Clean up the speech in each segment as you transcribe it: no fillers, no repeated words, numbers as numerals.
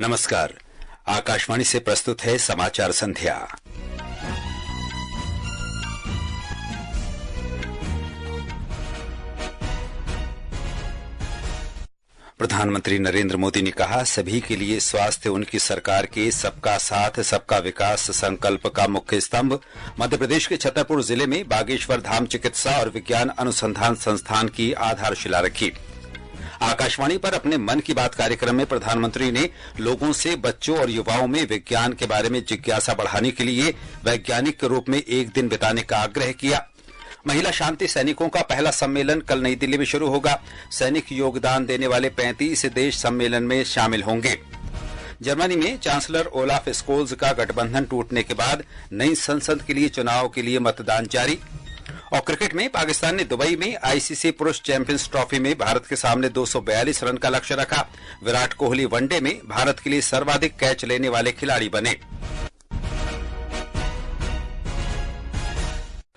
नमस्कार। आकाशवाणी से प्रस्तुत है समाचार संध्या। प्रधानमंत्री नरेंद्र मोदी ने कहा, सभी के लिए स्वास्थ्य उनकी सरकार के सबका साथ सबका विकास संकल्प का मुख्य स्तंभ। मध्य प्रदेश के छतरपुर जिले में बागेश्वर धाम चिकित्सा और विज्ञान अनुसंधान संस्थान की आधारशिला रखी। आकाशवाणी पर अपने मन की बात कार्यक्रम में प्रधानमंत्री ने लोगों से बच्चों और युवाओं में विज्ञान के बारे में जिज्ञासा बढ़ाने के लिए वैज्ञानिक के रूप में एक दिन बिताने का आग्रह किया। महिला शांति सैनिकों का पहला सम्मेलन कल नई दिल्ली में शुरू होगा। सैनिक योगदान देने वाले 35 देश सम्मेलन में शामिल होंगे। जर्मनी में चांसलर ओलाफ स्कोल्स का गठबंधन टूटने के बाद नई संसद के लिए चुनाव के लिए मतदान जारी। और क्रिकेट में पाकिस्तान ने दुबई में आईसीसी पुरुष चैंपियंस ट्रॉफी में भारत के सामने 242 रन का लक्ष्य रखा। विराट कोहली वनडे में भारत के लिए सर्वाधिक कैच लेने वाले खिलाड़ी बने।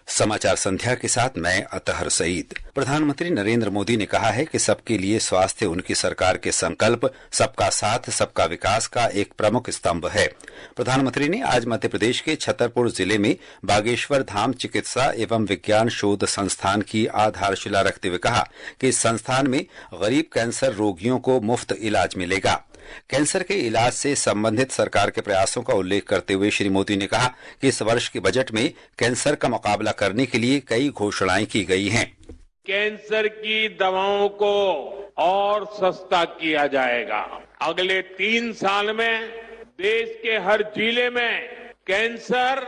समाचार संध्या के साथ मैं अतहर सईद। प्रधानमंत्री नरेंद्र मोदी ने कहा है कि सबके लिए स्वास्थ्य उनकी सरकार के संकल्प सबका साथ सबका विकास का एक प्रमुख स्तंभ है। प्रधानमंत्री ने आज मध्य प्रदेश के छतरपुर जिले में बागेश्वर धाम चिकित्सा एवं विज्ञान शोध संस्थान की आधारशिला रखते हुए कहा कि इस संस्थान में गरीब कैंसर रोगियों को मुफ्त इलाज मिलेगा। कैंसर के इलाज से संबंधित सरकार के प्रयासों का उल्लेख करते हुए श्री मोदी ने कहा कि इस वर्ष के बजट में कैंसर का मुकाबला करने के लिए कई घोषणाएं की गई हैं। कैंसर की दवाओं को और सस्ता किया जाएगा। अगले 3 साल में देश के हर जिले में कैंसर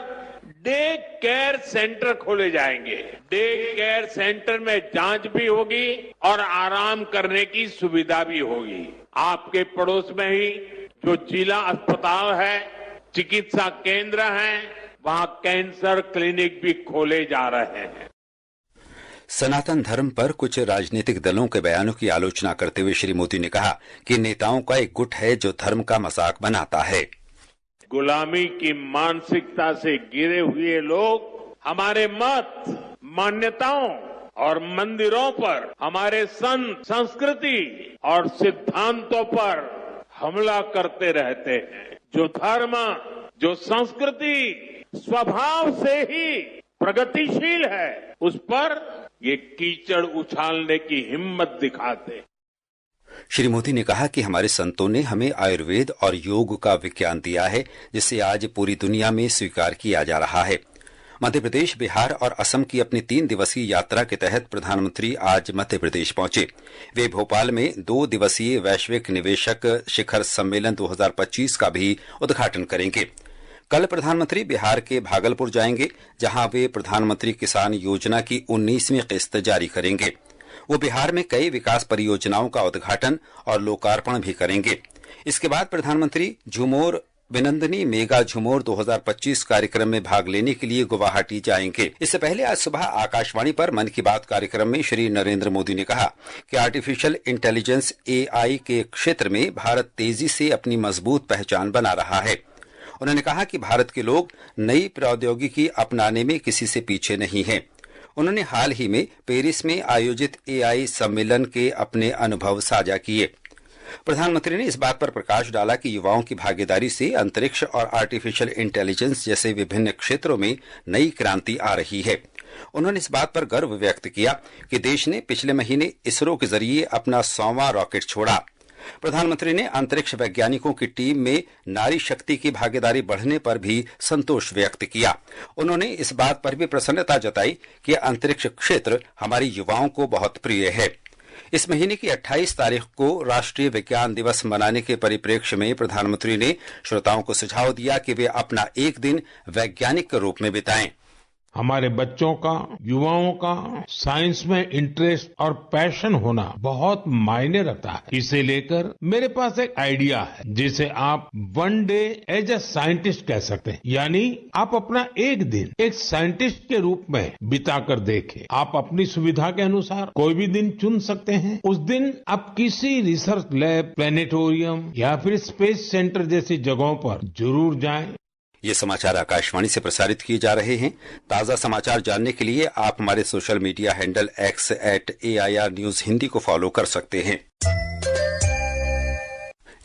डे केयर सेंटर खोले जाएंगे। डे केयर सेंटर में जांच भी होगी और आराम करने की सुविधा भी होगी। आपके पड़ोस में ही जो जिला अस्पताल है, चिकित्सा केंद्र हैं, वहां कैंसर क्लिनिक भी खोले जा रहे हैं। सनातन धर्म पर कुछ राजनीतिक दलों के बयानों की आलोचना करते हुए श्री मोदी ने कहा कि नेताओं का एक गुट है जो धर्म का मजाक बनाता है। गुलामी की मानसिकता से घिरे हुए लोग हमारे मत, मान्यताओं और मंदिरों पर, हमारे संस्कृति और सिद्धांतों पर हमला करते रहते हैं। जो धर्म, जो संस्कृति स्वभाव से ही प्रगतिशील है, उस पर ये कीचड़ उछालने की हिम्मत दिखाते। श्री मोदी ने कहा कि हमारे संतों ने हमें आयुर्वेद और योग का विज्ञान दिया है, जिसे आज पूरी दुनिया में स्वीकार किया जा रहा है। मध्य प्रदेश, बिहार और असम की अपनी 3 दिवसीय यात्रा के तहत प्रधानमंत्री आज मध्य प्रदेश पहुंचे। वे भोपाल में 2 दिवसीय वैश्विक निवेशक शिखर सम्मेलन 2025 का भी उद्घाटन करेंगे। कल प्रधानमंत्री बिहार के भागलपुर जाएंगे, जहां वे प्रधानमंत्री किसान योजना की 19वीं किस्त जारी करेंगे। वो बिहार में कई विकास परियोजनाओं का उद्घाटन और लोकार्पण भी करेंगे। इसके बाद प्रधानमंत्री झुमोर विनंदनी मेगा झुमोर 2025 कार्यक्रम में भाग लेने के लिए गुवाहाटी जाएंगे। इससे पहले आज सुबह आकाशवाणी पर मन की बात कार्यक्रम में श्री नरेंद्र मोदी ने कहा कि आर्टिफिशियल इंटेलिजेंस AI के क्षेत्र में भारत तेजी से अपनी मजबूत पहचान बना रहा है। उन्होंने कहा कि भारत के लोग नई प्रौद्योगिकी अपनाने में किसी से पीछे नहीं हैं। उन्होंने हाल ही में पेरिस में आयोजित AI सम्मेलन के अपने अनुभव साझा किए। प्रधानमंत्री ने इस बात पर प्रकाश डाला कि युवाओं की भागीदारी से अंतरिक्ष और आर्टिफिशियल इंटेलिजेंस जैसे विभिन्न क्षेत्रों में नई क्रांति आ रही है। उन्होंने इस बात पर गर्व व्यक्त किया कि देश ने पिछले महीने इसरो के जरिए अपना 100वां रॉकेट छोड़ा। प्रधानमंत्री ने अंतरिक्ष वैज्ञानिकों की टीम में नारी शक्ति की भागीदारी बढ़ने पर भी संतोष व्यक्त किया। उन्होंने इस बात पर भी प्रसन्नता जताई कि अंतरिक्ष क्षेत्र हमारी युवाओं को बहुत प्रिय है। इस महीने की 28 तारीख को राष्ट्रीय विज्ञान दिवस मनाने के परिप्रेक्ष्य में प्रधानमंत्री ने श्रोताओं को सुझाव दिया कि वे अपना एक दिन वैज्ञानिक के रूप में बिताएं। हमारे बच्चों का, युवाओं का साइंस में इंटरेस्ट और पैशन होना बहुत मायने रखता है। इसे लेकर मेरे पास एक आइडिया है, जिसे आप one day as a scientist कह सकते हैं। यानी आप अपना एक दिन एक साइंटिस्ट के रूप में बिताकर देखें। आप अपनी सुविधा के अनुसार कोई भी दिन चुन सकते हैं। उस दिन आप किसी रिसर्च लैब, प्लेनेटोरियम या फिर स्पेस सेंटर जैसी जगहों पर जरूर जाएं। ये समाचार आकाशवाणी से प्रसारित किए जा रहे हैं। ताजा समाचार जानने के लिए आप हमारे social media handle X @AIR News Hindi को फॉलो कर सकते हैं।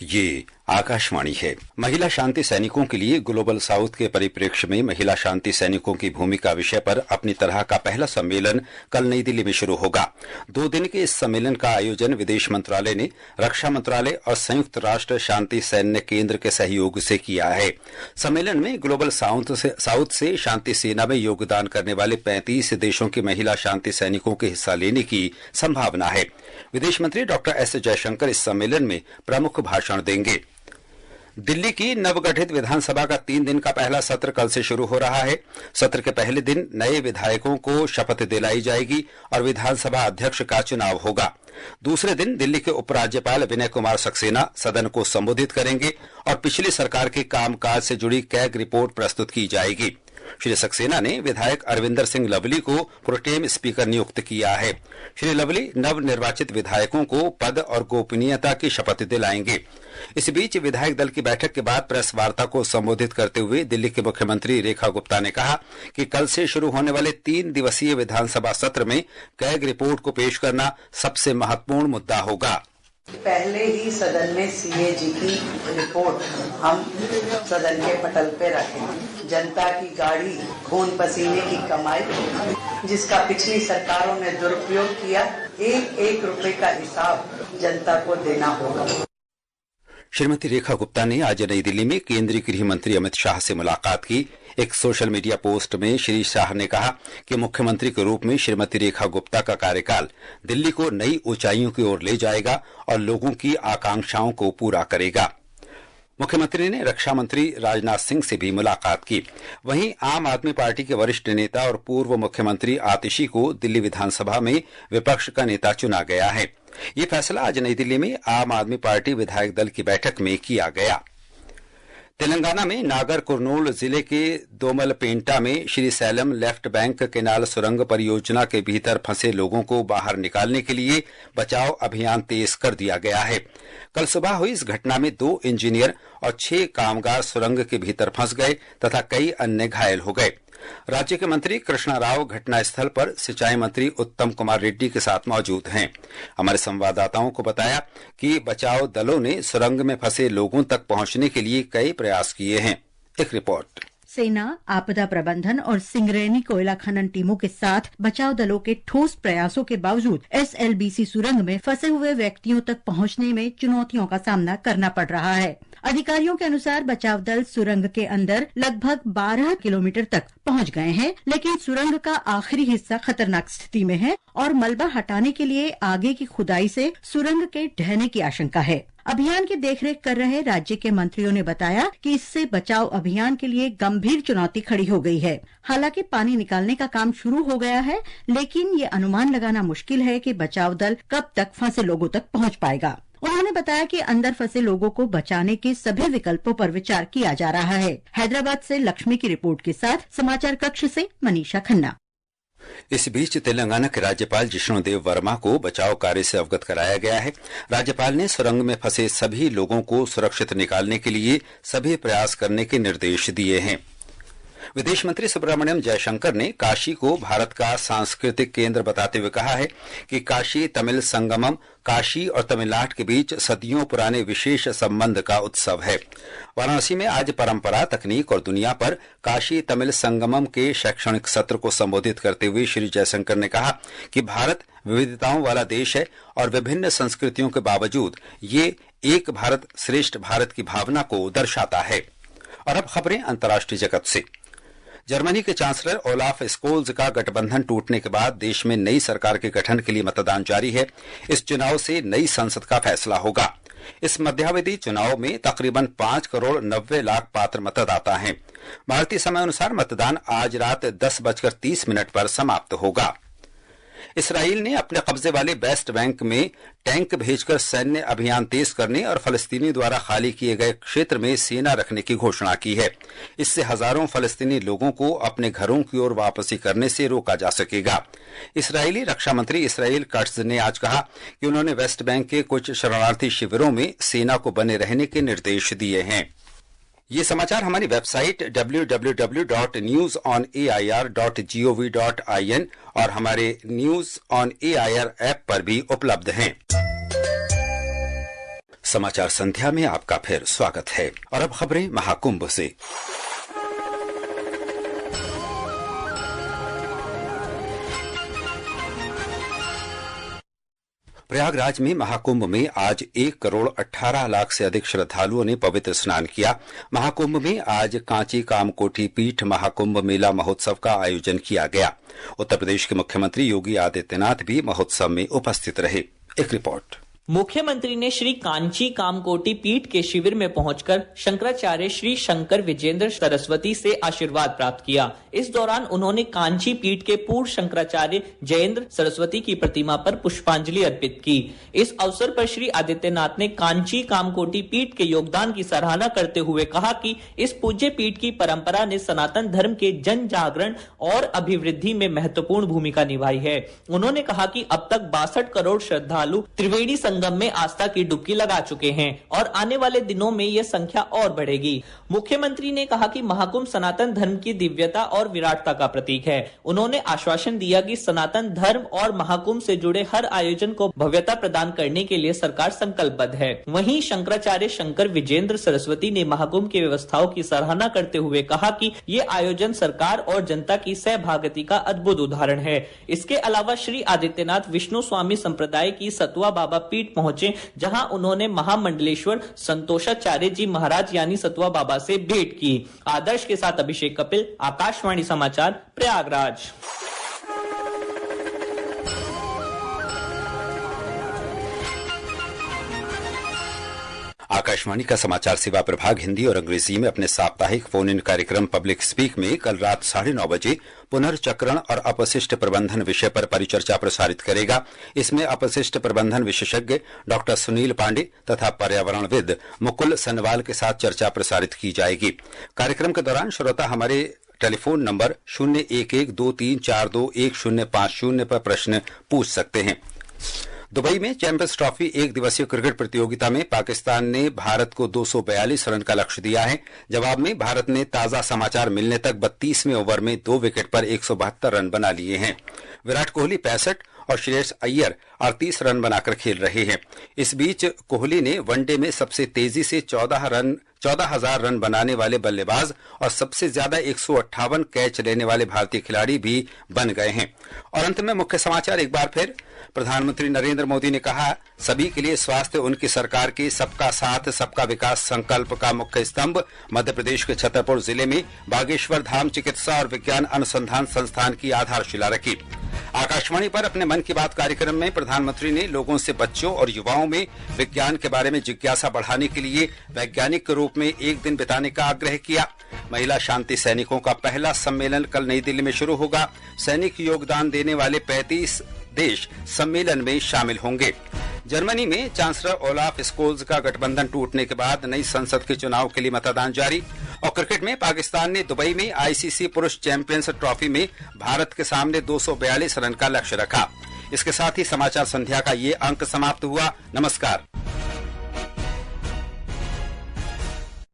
ये आकाशवाणी है। महिला शांति सैनिकों के लिए ग्लोबल साउथ के परिप्रेक्ष्य में महिला शांति सैनिकों की भूमिका विषय पर अपनी तरह का पहला सम्मेलन कल नई दिल्ली में शुरू होगा। 2 दिन के इस सम्मेलन का आयोजन विदेश मंत्रालय ने रक्षा मंत्रालय और संयुक्त राष्ट्र शांति सैन्य केंद्र के सहयोग से किया है। सम्मेलन में ग्लोबल साउथ से शांति सेना में योगदान करने वाले 35 देशों के महिला शांति सैनिकों के हिस्सा लेने की संभावना है। विदेश मंत्री डॉक्टर एस जयशंकर इस सम्मेलन में प्रमुख भाषण देंगे। दिल्ली की नवगठित विधानसभा का 3 दिन का पहला सत्र कल से शुरू हो रहा है। सत्र के पहले दिन नए विधायकों को शपथ दिलाई जाएगी और विधानसभा अध्यक्ष का चुनाव होगा। दूसरे दिन दिल्ली के उपराज्यपाल विनय कुमार सक्सेना सदन को संबोधित करेंगे और पिछली सरकार के कामकाज से जुड़ी कैग रिपोर्ट प्रस्तुत की जाएगी। श्री सक्सेना ने विधायक अरविंदर सिंह लवली को प्रोटेम स्पीकर नियुक्त किया है। श्री लवली नवनिर्वाचित विधायकों को पद और गोपनीयता की शपथ दिलाएंगे। इस बीच विधायक दल की बैठक के बाद प्रेस वार्ता को संबोधित करते हुए दिल्ली के मुख्यमंत्री रेखा गुप्ता ने कहा कि कल से शुरू होने वाले 3 दिवसीय विधानसभा सत्र में कैग रिपोर्ट को पेश करना सबसे महत्वपूर्ण मुद्दा होगा। पहले ही सदन में सीएजी की रिपोर्ट हम सदन के पटल पे रखें। जनता की गाड़ी खून पसीने की कमाई जिसका पिछली सरकारों ने दुरुपयोग किया, 1-1 रुपए का हिसाब जनता को देना होगा। श्रीमती रेखा गुप्ता ने आज नई दिल्ली में केंद्रीय गृह मंत्री अमित शाह से मुलाकात की। एक सोशल मीडिया पोस्ट में श्री शाह ने कहा कि मुख्यमंत्री के रूप में श्रीमती रेखा गुप्ता का कार्यकाल दिल्ली को नई ऊंचाइयों की ओर ले जाएगा और लोगों की आकांक्षाओं को पूरा करेगा। मुख्यमंत्री ने रक्षा मंत्री राजनाथ सिंह से भी मुलाकात की। वहीं आम आदमी पार्टी के वरिष्ठ नेता और पूर्व मुख्यमंत्री आतिशी को दिल्ली विधानसभा में विपक्ष का नेता चुना गया है। ये फैसला आज नई दिल्ली में आम आदमी पार्टी विधायक दल की बैठक में किया गया। तेलंगाना में नागर कुर्नूल जिले के दोमलपेंटा में Shri slam left bank canal सुरंग परियोजना के भीतर फंसे लोगों को बाहर निकालने के लिए बचाव अभियान तेज कर दिया गया है। कल सुबह हुई इस घटना में 2 इंजीनियर और 6 कामगार सुरंग के भीतर फंस गए तथा कई अन्य घायल हो गए। राज्य के मंत्री कृष्णा राव घटनास्थल पर सिंचाई मंत्री उत्तम कुमार रेड्डी के साथ मौजूद हैं। हमारे संवाददाताओं को बताया कि बचाव दलों ने सुरंग में फंसे लोगों तक पहुंचने के लिए कई प्रयास किए हैं। एक रिपोर्ट। सेना, आपदा प्रबंधन और सिंगरेनी कोयला खनन टीमों के साथ बचाव दलों के ठोस प्रयासों के बावजूद एसएलबीसी सुरंग में फंसे हुए व्यक्तियों तक पहुंचने में चुनौतियों का सामना करना पड़ रहा है। अधिकारियों के अनुसार बचाव दल सुरंग के अंदर लगभग 12 किलोमीटर तक पहुंच गए हैं, लेकिन सुरंग का आखिरी हिस्सा खतरनाक स्थिति में है और मलबा हटाने के लिए आगे की खुदाई से सुरंग के ढहने की आशंका है। अभियान की देखरेख कर रहे राज्य के मंत्रियों ने बताया कि इससे बचाव अभियान के लिए गंभीर चुनौती खड़ी हो गई है। हालांकि पानी निकालने का काम शुरू हो गया है, लेकिन ये अनुमान लगाना मुश्किल है कि बचाव दल कब तक फंसे लोगों तक पहुंच पाएगा। उन्होंने बताया कि अंदर फंसे लोगों को बचाने के सभी विकल्पों पर विचार किया जा रहा है। हैदराबाद से लक्ष्मी की रिपोर्ट के साथ समाचार कक्ष से मनीषा खन्ना। इस बीच तेलंगाना के राज्यपाल जिष्णुदेव वर्मा को बचाव कार्य से अवगत कराया गया है। राज्यपाल ने सुरंग में फंसे सभी लोगों को सुरक्षित निकालने के लिए सभी प्रयास करने के निर्देश दिए हैं। विदेश मंत्री सुब्रमण्यम जयशंकर ने काशी को भारत का सांस्कृतिक केंद्र बताते हुए कहा है कि काशी तमिल संगमम काशी और तमिलनाडु के बीच सदियों पुराने विशेष संबंध का उत्सव है। वाराणसी में आज परंपरा, तकनीक और दुनिया पर काशी तमिल संगमम के शैक्षणिक सत्र को संबोधित करते हुए श्री जयशंकर ने कहा कि भारत विविधताओं वाला देश है और विभिन्न संस्कृतियों के बावजूद ये एक भारत श्रेष्ठ भारत की भावना को दर्शाता है। और अब खबरें अंतर्राष्ट्रीय जगत से। जर्मनी के चांसलर ओलाफ स्कोल्ज का गठबंधन टूटने के बाद देश में नई सरकार के गठन के लिए मतदान जारी है। इस चुनाव से नई संसद का फैसला होगा। इस मध्यावधि चुनाव में तकरीबन 5 करोड़ 90 लाख पात्र मतदाता हैं। भारतीय समय अनुसार मतदान आज रात 10:30 पर समाप्त होगा। इसराइल ने अपने कब्जे वाले वेस्ट बैंक में टैंक भेजकर सैन्य अभियान तेज करने और फलस्तीनी द्वारा खाली किए गए क्षेत्र में सेना रखने की घोषणा की है। इससे हजारों फलस्तीनी लोगों को अपने घरों की ओर वापसी करने से रोका जा सकेगा। इसराइली रक्षा मंत्री इसराइल कट्ज ने आज कहा कि उन्होंने वेस्ट बैंक के कुछ शरणार्थी शिविरों में सेना को बने रहने के निर्देश दिए हैं। ये समाचार हमारी वेबसाइट www.newsonair.gov.in और हमारे न्यूज ऑन एआईआर ऐप पर भी उपलब्ध हैं। समाचार संध्या में आपका फिर स्वागत है और अब खबरें महाकुंभ से। प्रयागराज में महाकुंभ में आज 1,18,00,000 से अधिक श्रद्धालुओं ने पवित्र स्नान किया। महाकुंभ में आज कांची कामकोटी पीठ महाकुंभ मेला महोत्सव का आयोजन किया गया। उत्तर प्रदेश के मुख्यमंत्री योगी आदित्यनाथ भी महोत्सव में उपस्थित रहे। एक रिपोर्ट। मुख्यमंत्री ने श्री कांची कामकोटी पीठ के शिविर में पहुंचकर शंकराचार्य श्री शंकर विजेंद्र सरस्वती से आशीर्वाद प्राप्त किया। इस दौरान उन्होंने कांची पीठ के पूर्व शंकराचार्य जयेंद्र सरस्वती की प्रतिमा पर पुष्पांजलि अर्पित की। इस अवसर पर श्री आदित्यनाथ ने कांची कामकोटी पीठ के योगदान की सराहना करते हुए कहा कि इस पूज्य पीठ की परंपरा ने सनातन धर्म के जन जागरण और अभिवृद्धि में महत्वपूर्ण भूमिका निभाई है। उन्होंने कहा कि अब तक 62 करोड़ श्रद्धालु त्रिवेणी संगम में आस्था की डुबकी लगा चुके हैं और आने वाले दिनों में यह संख्या और बढ़ेगी। मुख्यमंत्री ने कहा कि महाकुंभ सनातन धर्म की दिव्यता और विराटता का प्रतीक है। उन्होंने आश्वासन दिया कि सनातन धर्म और महाकुंभ से जुड़े हर आयोजन को भव्यता प्रदान करने के लिए सरकार संकल्पबद्ध है। वहीं शंकराचार्य शंकर विजेंद्र सरस्वती ने महाकुंभ की व्यवस्थाओं की सराहना करते हुए कहा कि ये आयोजन सरकार और जनता की सहभागिता का अद्भुत उदाहरण है। इसके अलावा श्री आदित्यनाथ विष्णु स्वामी संप्रदाय की सतुआ बाबा पीठ पहुंचे, जहां उन्होंने महामंडलेश्वर संतोषाचार्य जी महाराज यानी सतुआ बाबा से भेंट की। आदर्श के साथ अभिषेक कपिल, आकाशवाणी समाचार, प्रयागराज। आकाशवाणी का समाचार सेवा प्रभाग हिंदी और अंग्रेजी में अपने साप्ताहिक फोन इन कार्यक्रम पब्लिक स्पीक में कल रात 9:30 बजे पुनर्चक्रण और अपशिष्ट प्रबंधन विषय पर परिचर्चा प्रसारित करेगा। इसमें अपशिष्ट प्रबंधन विशेषज्ञ डॉक्टर सुनील पांडे तथा पर्यावरणविद मुकुल सनवाल के साथ चर्चा प्रसारित की जाएगी। कार्यक्रम के दौरान श्रोता हमारे टेलीफोन नंबर 01123421050 पर प्रश्न पूछ सकते हैं। दुबई में चैंपियंस ट्रॉफी एक दिवसीय क्रिकेट प्रतियोगिता में पाकिस्तान ने भारत को 242 रन का लक्ष्य दिया है। जवाब में भारत ने ताजा समाचार मिलने तक 32वें ओवर में 2 विकेट पर 172 रन बना लिए हैं। विराट कोहली 65 और श्रेयस अय्यर 38 रन बनाकर खेल रहे हैं। इस बीच कोहली ने वनडे में सबसे तेजी से 14,000 रन बनाने वाले बल्लेबाज और सबसे ज्यादा 158 कैच लेने वाले भारतीय खिलाड़ी भी बन गए हैं। और अंत में मुख्य समाचार एक बार फिर। प्रधानमंत्री नरेंद्र मोदी ने कहा, सभी के लिए स्वास्थ्य उनकी सरकार के सबका साथ सबका विकास संकल्प का मुख्य स्तंभ। मध्य प्रदेश के छतरपुर जिले में बागेश्वर धाम चिकित्सा और विज्ञान अनुसंधान संस्थान की आधारशिला रखी। आकाशवाणी पर अपने मन की बात कार्यक्रम में प्रधानमंत्री ने लोगों से बच्चों और युवाओं में विज्ञान के बारे में जिज्ञासा बढ़ाने के लिए वैज्ञानिक के रूप में एक दिन बिताने का आग्रह किया। महिला शांति सैनिकों का पहला सम्मेलन कल नई दिल्ली में शुरू होगा। सैनिक योगदान देने वाले 35 देश सम्मेलन में शामिल होंगे। जर्मनी में चांसलर ओलाफ स्कोल्स का गठबंधन टूटने के बाद नई संसद के चुनाव के लिए मतदान जारी। और क्रिकेट में पाकिस्तान ने दुबई में आईसीसी पुरुष चैंपियंस ट्रॉफी में भारत के सामने 242 रन का लक्ष्य रखा। इसके साथ ही समाचार संध्या का ये अंक समाप्त हुआ। नमस्कार।